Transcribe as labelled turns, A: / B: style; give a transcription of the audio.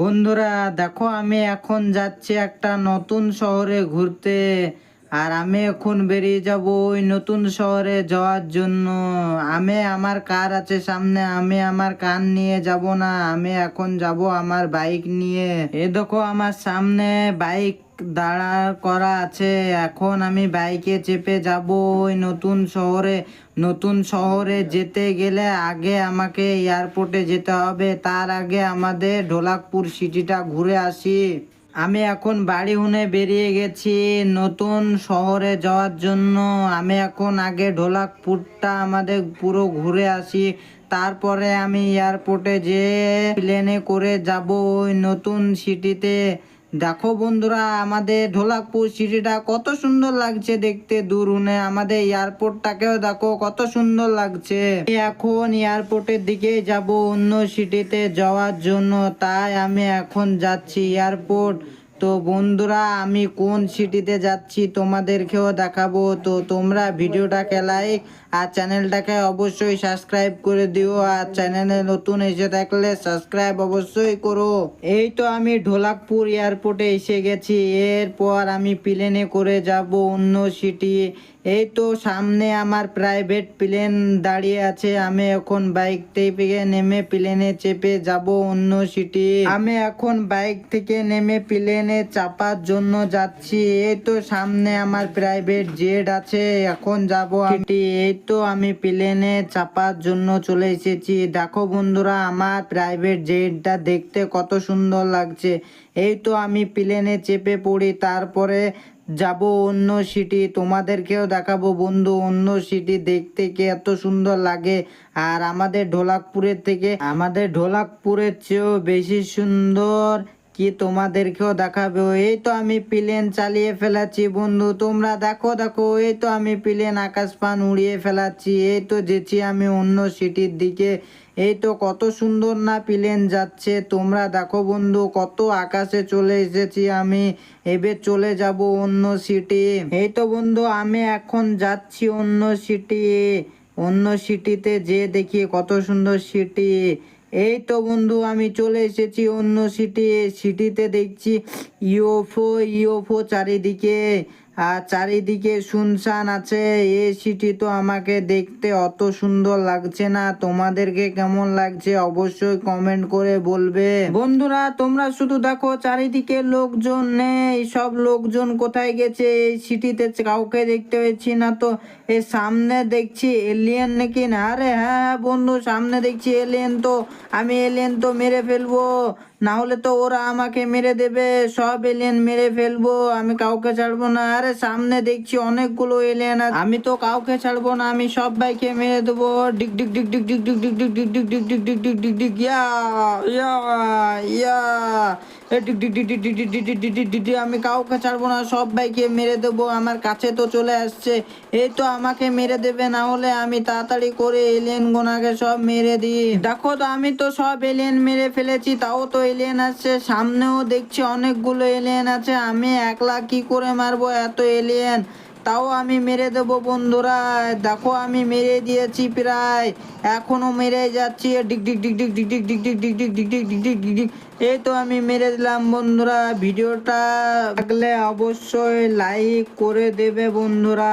A: বন্ধুরা দেখো, আমি এখন যাচ্ছি একটা নতুন শহরে ঘুরতে। আর আমি এখন বেরিয়ে যাব ওই নতুন শহরে যাওয়ার জন্য। আমি আমার কার আছে সামনে, আমি আমার কার নিয়ে যাব না, আমি এখন যাব আমার বাইক নিয়ে। এ দেখো আমার সামনে বাইক দাঁড়া করা আছে। এখন আমি বাইকে চেপে যাব ওই নতুন শহরে। নতুন শহরে যেতে গেলে আগে আমাকে এয়ারপোর্টে যেতে হবে, তার আগে আমাদের ঢোলাকপুর সিটিটা ঘুরে আসি। আমি এখন বাড়ি হুনে বেরিয়ে গেছি নতুন শহরে যাওয়ার জন্য। আমি এখন আগে ঢোলাকপুরটা আমাদের পুরো ঘুরে আসি, তারপরে আমি এয়ারপোর্টে যেয়ে প্লেনে করে যাব ওই নতুন সিটিতে। দেখো বন্ধুরা, আমাদের ঢোলাকপুর সিটিটা কত সুন্দর লাগছে দেখতে দূর হুনে। আমাদের এয়ারপোর্টটাকেও দেখো কত সুন্দর লাগছে। এখন এয়ারপোর্টের দিকে যাব অন্য সিটিতে যাওয়ার জন্য, তাই আমি এখন যাচ্ছি এয়ারপোর্ট। তো বন্ধুরা, আমি কোন সিটিতে যাচ্ছি তোমাদেরকেও দেখাবো। তো তোমরা ভিডিওটাকে লাইক আর চ্যানেলটাকে অবশ্যই সাবস্ক্রাইব করে দিও। আর চ্যানেলে নতুন এসে থাকলে সাবস্ক্রাইব অবশ্যই করো। এই তো আমি ঢোলাকপুর এয়ারপোর্টে এসে গেছি। এরপর আমি প্লেনে করে যাব অন্য সিটি। এই তো সামনে আমার প্রাইভেট প্লেন দাঁড়িয়ে আছে। আমি এখন বাইক থেকে নেমে প্লেনে চেপে যাব অন্য সিটি। আমি এখন বাইক থেকে নেমে প্লেনে চাপার জন্য যাচ্ছি। এই তো সামনে আমার প্রাইভেট জেট আছে, এখন যাব সিটি। এই তো আমি প্লেনে চাপার জন্য চলে এসেছি। দেখো বন্ধুরা, আমার প্রাইভেট জেটটা দেখতে কত সুন্দর লাগছে। এই তো আমি প্লেনে চেপে পড়ি, তারপরে যাব অন্য সিটি। তোমাদেরকেও দেখাবো বন্ধু অন্য সিটি দেখতে কি এত সুন্দর লাগে। আর আমাদের ঢোলাকপুরের চেয়েও বেশি সুন্দর কি তোমাদেরকেও দেখাবো। এই তো আমি প্লেন চালিয়ে ফেলাচ্ছি বন্ধু, তোমরা দেখো দেখো। এই তো আমি প্লেন আকাশপান উড়িয়ে ফেলাচ্ছি। এই তো যেছি আমি অন্য সিটির দিকে। এই তো কত সুন্দর না প্লেন যাচ্ছে, তোমরা দেখো বন্ধু। কত আকাশে চলে এসেছি আমি, এবার চলে যাব অন্য সিটি। এই তো বন্ধু, আমি এখন যাচ্ছি অন্য সিটি। অন্য সিটিতে যে দেখি কত সুন্দর সিটি। এই তো বন্ধু, আমি চলে এসেছি অন্য সিটি। সিটিতে দেখছি ইউএফও ইউএফও চারিদিকে। আর চারিদিকে শুনশান আছে। এই সিটি তো আমাকে দেখতে অত সুন্দর লাগছে না। তোমাদেরকে কেমন লাগছে অবশ্যই কমেন্ট করে বলবে। বন্ধুরা তোমরা শুধু দেখো, চারিদিকে লোকজন নেই। সব লোকজন কোথায় গেছে? এই সিটিতে কাউকে দেখতে পাচ্ছি না তো। এই সামনে দেখছি এলিয়েন নাকি না? আরে হ্যাঁ বন্ধু, সামনে দেখছি এলিয়েন। তো আমি এলিয়েন তো মেরে ফেলবো, না হলে তো ওরা আমাকে মেরে দেবে। সব এলিয়েন মেরে ফেলবো, আমি কাউকে ছাড়বো না। আরে সামনে দেখছি অনেকগুলো এলিয়েন আছে, আমি তো কাউকে ছাড়বো না, আমি সবাইকে মেরে দেবো। ডিক ডিক ডিক ডিক ডিক ডিক ডিক ডিক ডিক ডিক ডিক ডিক ডিক ডিক ডিক ডিক ইয়া ইয়া ইয়া ডিক ডিক ডিক ডিক ডিক ডিক ডিক ডিক ডিক ডিক ডিক। আমি কাউকে ছাড়বো না, সবাইকে মেরে দেবো। আমার কাছে তো চলে আসছে। এই তো আমাকে মেরে দেবে, না হলে আমি তাড়াতাড়ি করে এলিয়েন গোনাকে সব মেরে দিই। দেখো তো, আমি তো সব এলিয়েন মেরে ফেলেছি, তাও তো এলিয়েন আসছে। সামনেও দেখছি অনেকগুলো এলিয়েন আছে, আমি একলা কি করে মারবো এত এলিয়েন? তাও আমি মেরে দেবো বন্ধুরা। দেখো আমি মেরে দিয়েছি প্রায়, এখনো মেরে যাচ্ছি। ডিক ডিক ডিক ডিক ডিক ডিক ডিক ডিক ডিক ডিক ডিক ডিক ডিক ডিক ডিক ডিক। এই তো আমি মেরে দিলাম বন্ধুরা। ভিডিওটা লাগলে অবশ্যই লাইক করে দেবে বন্ধুরা।